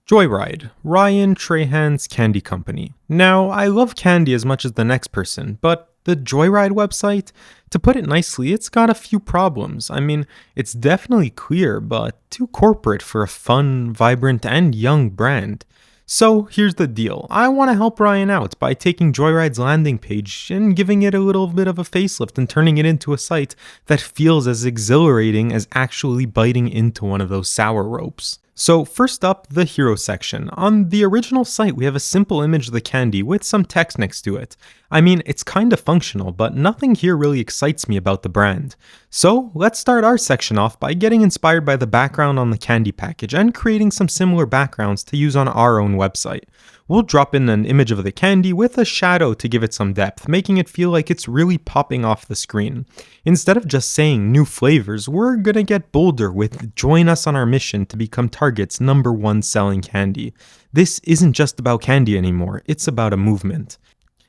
Joyride, Ryan Trahan's candy company. Now, I love candy as much as the next person, but the Joyride website, to put it nicely, it's got a few problems. I mean, it's definitely clear, but too corporate for a fun, vibrant, and young brand. So here's the deal. I want to help Ryan out by taking Joyride's landing page and giving it a little bit of a facelift and turning it into a site that feels as exhilarating as actually biting into one of those sour ropes. So first up, the hero section. On the original site, we have a simple image of the candy with some text next to it. I mean, it's kinda functional, but nothing here really excites me about the brand. So let's start our section off by getting inspired by the background on the candy package and creating some similar backgrounds to use on our own website. We'll drop in an image of the candy with a shadow to give it some depth, making it feel like it's really popping off the screen. Instead of just saying new flavors, we're gonna get bolder with "Join us on our mission to become Target's #1 selling candy." This isn't just about candy anymore, it's about a movement.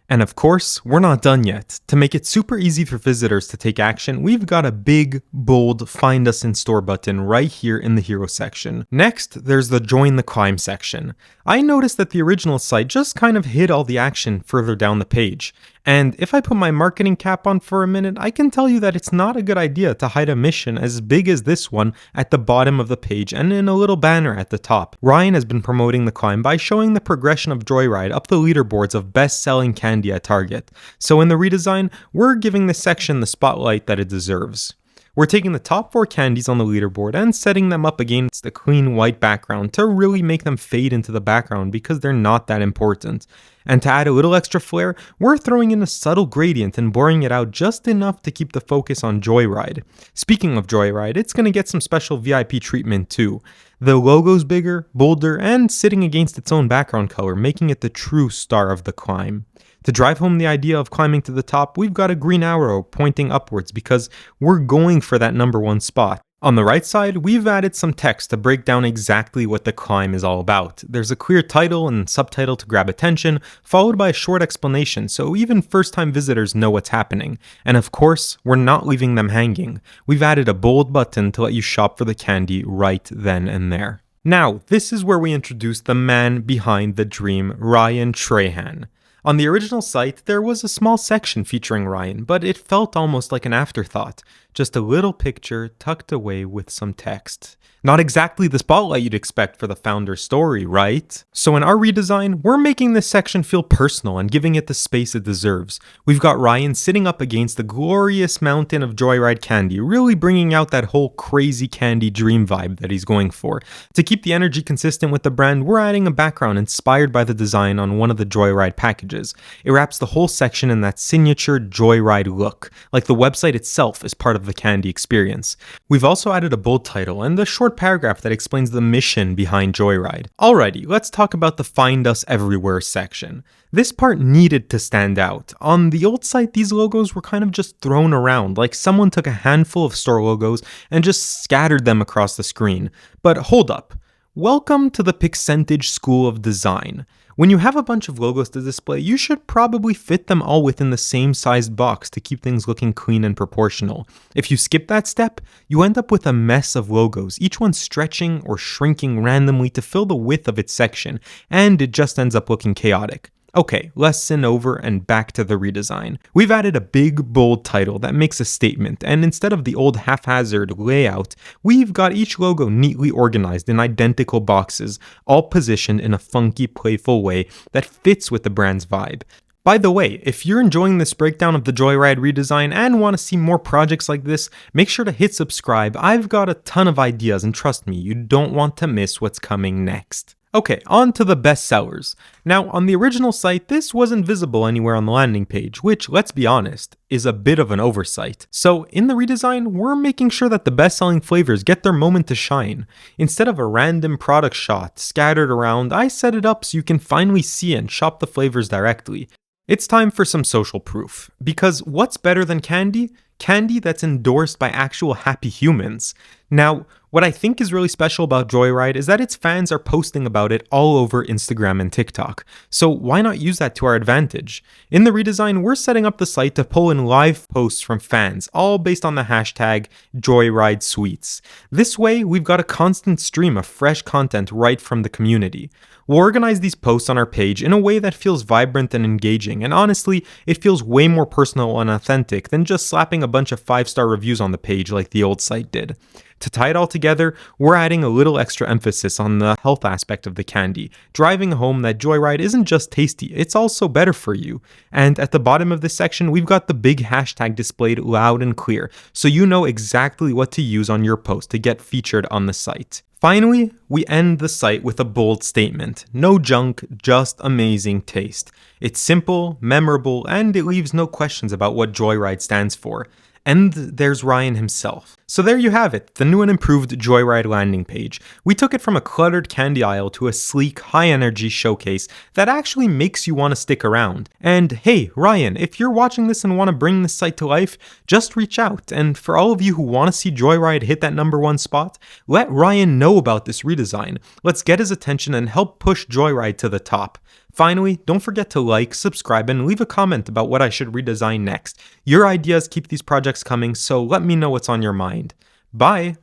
And of course, we're not done yet. To make it super easy for visitors to take action, we've got a big, bold Find Us in Store button right here in the hero section. Next, there's the Join the Climb section. I noticed that the original site just kind of hid all the action further down the page. And if I put my marketing cap on for a minute, I can tell you that it's not a good idea to hide a mission as big as this one at the bottom of the page and in a little banner at the top. Ryan has been promoting the climb by showing the progression of Joyride up the leaderboards of best-selling candy at Target. So in the redesign, we're giving this section the spotlight that it deserves. We're taking the top 4 candies on the leaderboard and setting them up against a clean white background to really make them fade into the background because they're not that important. And to add a little extra flair, we're throwing in a subtle gradient and blurring it out just enough to keep the focus on Joyride. Speaking of Joyride, it's going to get some special VIP treatment too. The logo's bigger, bolder, and sitting against its own background color, making it the true star of the climb. To drive home the idea of climbing to the top, we've got a green arrow pointing upwards because we're going for that #1 spot. On the right side, we've added some text to break down exactly what the climb is all about. There's a clear title and subtitle to grab attention, followed by a short explanation so even first-time visitors know what's happening. And of course, we're not leaving them hanging. We've added a bold button to let you shop for the candy right then and there. Now, this is where we introduce the man behind the dream, Ryan Trahan. On the original site, there was a small section featuring Ryan, but it felt almost like an afterthought. Just a little picture tucked away with some text. Not exactly the spotlight you'd expect for the founder's story, right? So in our redesign, we're making this section feel personal and giving it the space it deserves. We've got Ryan sitting up against the glorious mountain of Joyride candy, really bringing out that whole crazy candy dream vibe that he's going for. To keep the energy consistent with the brand, we're adding a background inspired by the design on one of the Joyride packages. It wraps the whole section in that signature Joyride look, like the website itself is part of the candy experience. We've also added a bold title and a short paragraph that explains the mission behind Joyride. Alrighty, let's talk about the Find Us Everywhere section. This part needed to stand out. On the old site, these logos were kind of just thrown around, like someone took a handful of store logos and just scattered them across the screen. But hold up. Welcome to the Pixentage School of Design. When you have a bunch of logos to display, you should probably fit them all within the same sized box to keep things looking clean and proportional. If you skip that step, you end up with a mess of logos, each one stretching or shrinking randomly to fill the width of its section, and it just ends up looking chaotic. Okay, lesson over and back to the redesign. We've added a big, bold title that makes a statement, and instead of the old haphazard layout, we've got each logo neatly organized in identical boxes, all positioned in a funky, playful way that fits with the brand's vibe. By the way, if you're enjoying this breakdown of the Joyride redesign and want to see more projects like this, make sure to hit subscribe. I've got a ton of ideas, and trust me, you don't want to miss what's coming next. Okay, on to the best sellers. Now, on the original site, this wasn't visible anywhere on the landing page, which, let's be honest, is a bit of an oversight. So in the redesign, we're making sure that the best-selling flavors get their moment to shine. Instead of a random product shot scattered around, I set it up so you can finally see and shop the flavors directly. It's time for some social proof, because what's better than candy? Candy that's endorsed by actual happy humans. Now, What I think is really special about Joyride is that its fans are posting about it all over Instagram and TikTok, so why not use that to our advantage? In the redesign, we're setting up the site to pull in live posts from fans, all based on the hashtag Joyride Sweets. This way, we've got a constant stream of fresh content right from the community. We'll organize these posts on our page in a way that feels vibrant and engaging, and honestly, it feels way more personal and authentic than just slapping a bunch of 5-star reviews on the page like the old site did. To tie it all together, we're adding a little extra emphasis on the health aspect of the candy, driving home that Joyride isn't just tasty, it's also better for you. And at the bottom of this section, we've got the big hashtag displayed loud and clear, so you know exactly what to use on your post to get featured on the site. Finally, we end the site with a bold statement. No junk, just amazing taste. It's simple, memorable, and it leaves no questions about what Joyride stands for. And there's Ryan himself. So there you have it, the new and improved Joyride landing page. We took it from a cluttered candy aisle to a sleek, high-energy showcase that actually makes you want to stick around. And hey, Ryan, if you're watching this and want to bring this site to life, just reach out. And for all of you who want to see Joyride hit that #1 spot, let Ryan know about this redesign. Let's get his attention and help push Joyride to the top. Finally, don't forget to like, subscribe, and leave a comment about what I should redesign next. Your ideas keep these projects coming, so let me know what's on your mind. Bye!